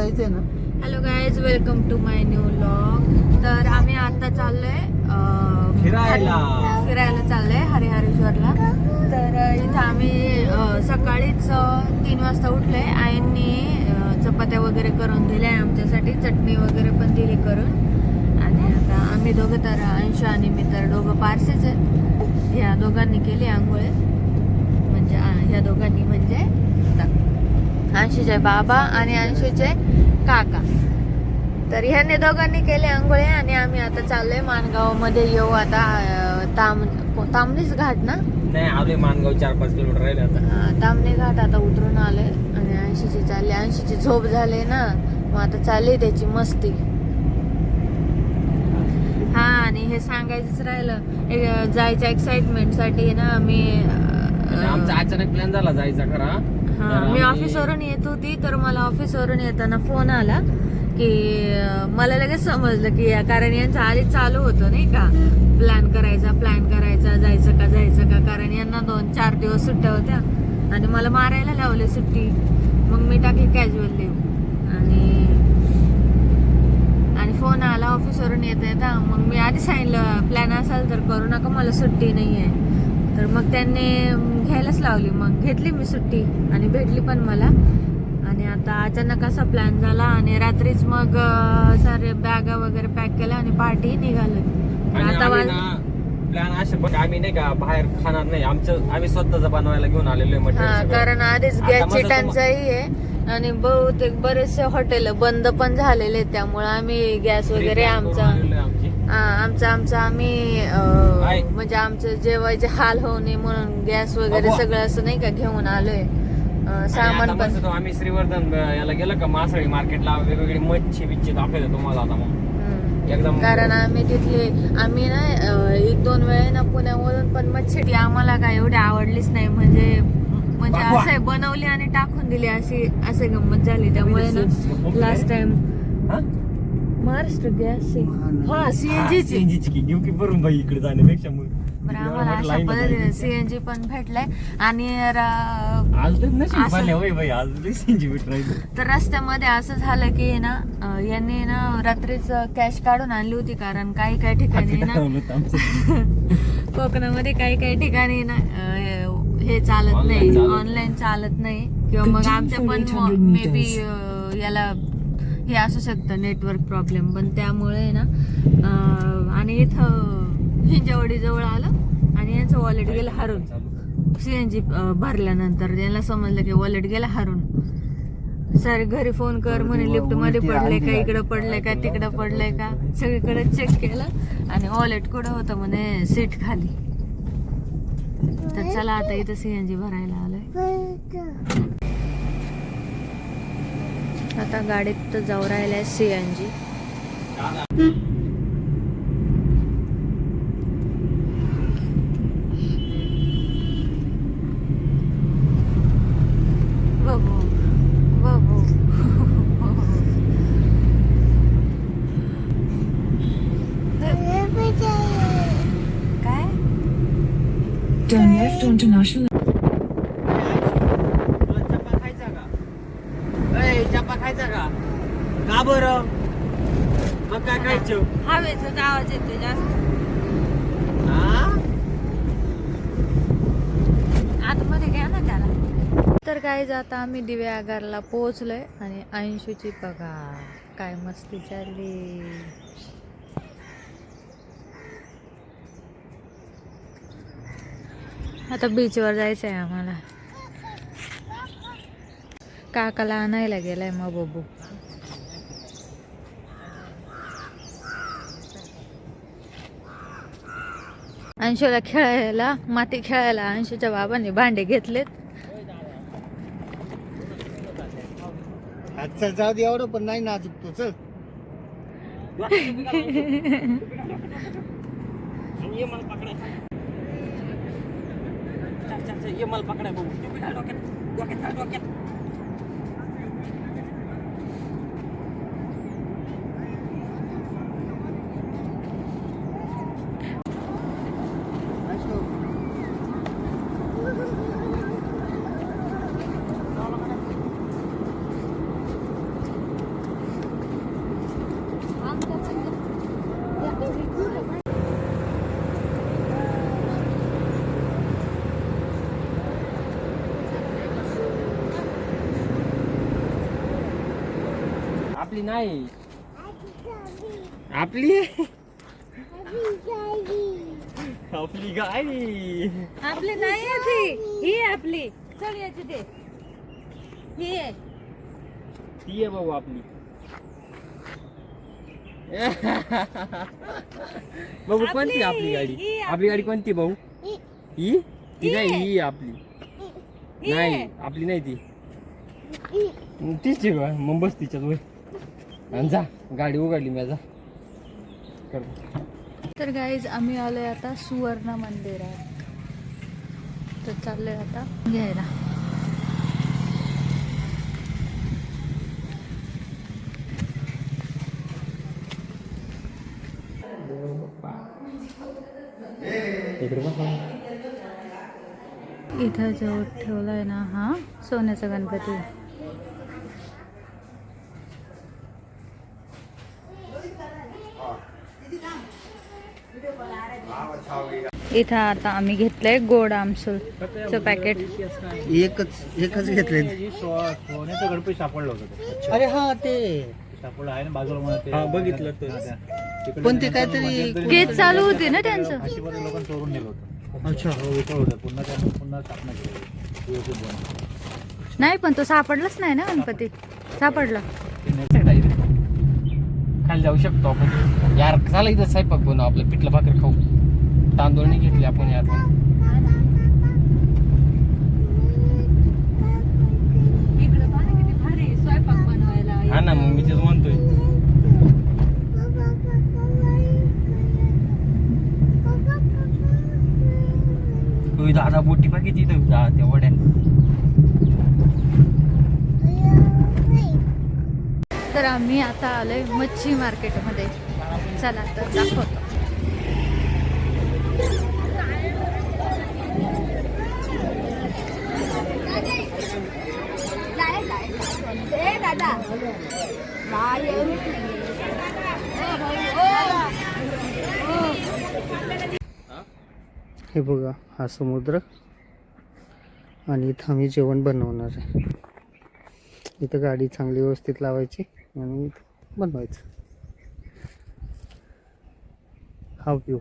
जायचंय ना. Hello guys, welcome to my new vlog. तर आम्ही आता चाललोय फिरायला चाललोय हरिहरेश्वरला. तर इथं आम्ही सकाळीच 3 वाजता उठलोय. आईंनी चपात्या वगैरे करून दिल्या आमच्यासाठी, चटणी वगैरे पण दिली करून. आणि आता आम्ही दोघं, तर अंशू आणि मी तर दोघं पारसेच आहेत. ह्या दोघांनी केली आंघोळ, म्हणजे ह्या दोघांनी म्हणजे अंशूचे बाबा आणि अंशूचे काका. तर ह्याने दोघांनी केले आंघोळे आणि आम्ही आता चाललोय माणगाव मध्ये. येऊ आता तामणीच घाट ना, नाही आलोय माणगाव 4-5 किलोमीटर राहिले आता. तामणी घाट आता उतरून आले आणि अंशीची चालली. अंशीची झोप झाली ना, मग आता चालली त्याची मस्ती. हा, आणि हे सांगायचंच राहिलं, जायच्या एक्साइटमेंट साठी ना मी आमचा अचानक प्लॅन झाला जायचा खरा. मी ऑफिसवरून येत होती, तर मला ऑफिसवरून येताना फोन आला की मला लगेच समजलं की कारण यांचं आधीच चालू होतं नाही का, प्लॅन करायचा जायचं का, कारण यांना 2-4 दिवस सुट्ट्या होत्या आणि मला मारायला लावले सुट्टी. मग मी टाकली कॅज्युअल लिव्ह आणि फोन आला ऑफिसवरून येता. मग मी आधी सांगितलं प्लॅन असेल तर करू नका, मला सुट्टी नाही आहे. तर मग त्यांनी घ्यायलाच लावली. मग घेतली मी सुट्टी आणि भेटली पण मला. आणि आता अचानक असा प्लॅन झाला आणि रात्रीच मग सारे बॅगा वगैरे पॅक केल्या आणि पार्टी निघालोय. आता प्लॅन असे पण आम्ही नाही का बाहेर खाणार नाही, आम्ही स्वतःच बनवायला घेऊन आलेलो आहे मटेरियल. कारण आधीच गॅसची टंचाई आहे आणि बहुतेक बरेचसे हॉटेल बंद पण झालेले, त्यामुळे आम्ही गॅस वगैरे आमचा आम्ही म्हणजे आमचं जेवायचे हाल होऊ नये म्हणून गॅस वगैरे सगळं असं नाही का घेऊन आलोय. सामान पण आम्ही श्रीवर्धन याला गेलं का मासळी मार्केटला वेगवेगळी मच्छी दाखवतो तुम्हाला आता. मग एकदम कारण आम्ही ना 1-2 वेळे ना पुण्यामधून पण मच्छी आम्हाला काय एवढी आवडलीच नाही. म्हणजे असं बनवली आणि टाकून दिली असे गंमत झाली. त्यामुळे ना last time Maharashtra gas CNG घेऊ की भरून बाई इकडे जाण्यापेक्षा. बरं, आम्हाला अशा पद्धतीने सीएनजी पण भेटलाय. आणि तर रस्त्यामध्ये असं झालं की ना यांनी ना रात्रीच कॅश काढून आणली होती. कारण काही ठिकाणी ना कोकणामध्ये काही ठिकाणी ना हे चालत नाही, ऑनलाईन चालत नाही, किंवा मग आमच्या पण मे बी याला हे असू शकतं नेटवर्क प्रॉब्लेम. पण त्यामुळे ना आणि इथं हिंजवडी जवळ आलं आणि यांचं वॉलेट गेलं हरून. सीएनजी भरल्यानंतर यांना समजलं की वॉलेट गेला हरून. सर घरी फोन कर म्हणे, लिफ्ट मध्ये पडले का, इकडं पडले का, तिकडं पडले का, सगळीकडे चेक केलं आणि वॉलेट कुठं होतं म्हणे सीट खाली. तर चला आता इथं सीएनजी भरायला आलोय. आता गाडीत जाऊ राहिलाय CNG. Turn left onto National. चप्पा खायचा का बरं? मग काय खायचं? हवेचा आवाज येतो जास्त. आतमध्ये घ्या ना त्याला. तर काय आता आम्ही दिव्यागारला पोहोचलोय आणि अंशूची बघा काय मस्ती चालली. आता बीचवर जायचंय आम्हाला. काकाला आणायला गेलाय मग बबू. अंशूला खेळायला, माती खेळायला अंशूच्या बाबांनी भांडे घेतलेत. आजचा जाऊ दे, एवढं पण नाही नाजूक तो. चल ये मला पकडाय डोक्यात. आपली नाही. आपली आपली गाडी. आपली नाही आहे ती, ही आहे आपली. चल याची दे, ही आहे. ती आहे भाऊ आपली. भाऊ कोणती आपली गाडी? ही आपली गाडी कोणती भाऊ? ही ती नाही, ही आपली नाही. आपली नाही ती, तीच आहे. मग बस तिच्यात वय आणि जा. गाडी उघडली मी, जा. तर गाईज आम्ही आलोय आता सुवर्ण मंदिरात. तर चाललोय आता घ्यायला. इथं जो ठेवलाय ना हा सोन्याचा गणपती. इथं आता आम्ही घेतलंय गोड आमसूलचं पॅकेट. एकच घेतले. सोन्याचा गणपती सापडला होता. अरे हा ते सापडला आहे ना बाजूला मला ते. हा, बघितलं तर. पण ते काहीतरी केस चालू होती ना त्यांचं. काशीमध्ये लोकांनी चोरून नेलं होतं. अच्छा हो विकलं होतं. पुन्हा स्थापना केली व्यवस्थित बनवून. नाही पण तो सापडलाच नाही ना गणपती. सापडला खाली जाऊ शकतो आपण. यार झालं इथं स्वयंपाक बनव. आपलं पिठलं भाकर खाऊ. तांदूळ नाही घेतले आपण यार. इकडं पहा ना किती भारी स्वयंपाक बनवायला. हा ना, मग मी तेच म्हणतोय. होय दादा, बोटी बघ किती इथं त्या वड्या. तर आम्ही आता आलोय मच्छी मार्केटमध्ये. चला तर दाखवतो. हे बघा, हा समुद्र आणि इथं आम्ही जेवण बनवणार आहे. इथं गाडी चांगली व्यवस्थित लावायची आणि बनवायचं. हा व्ह्यू.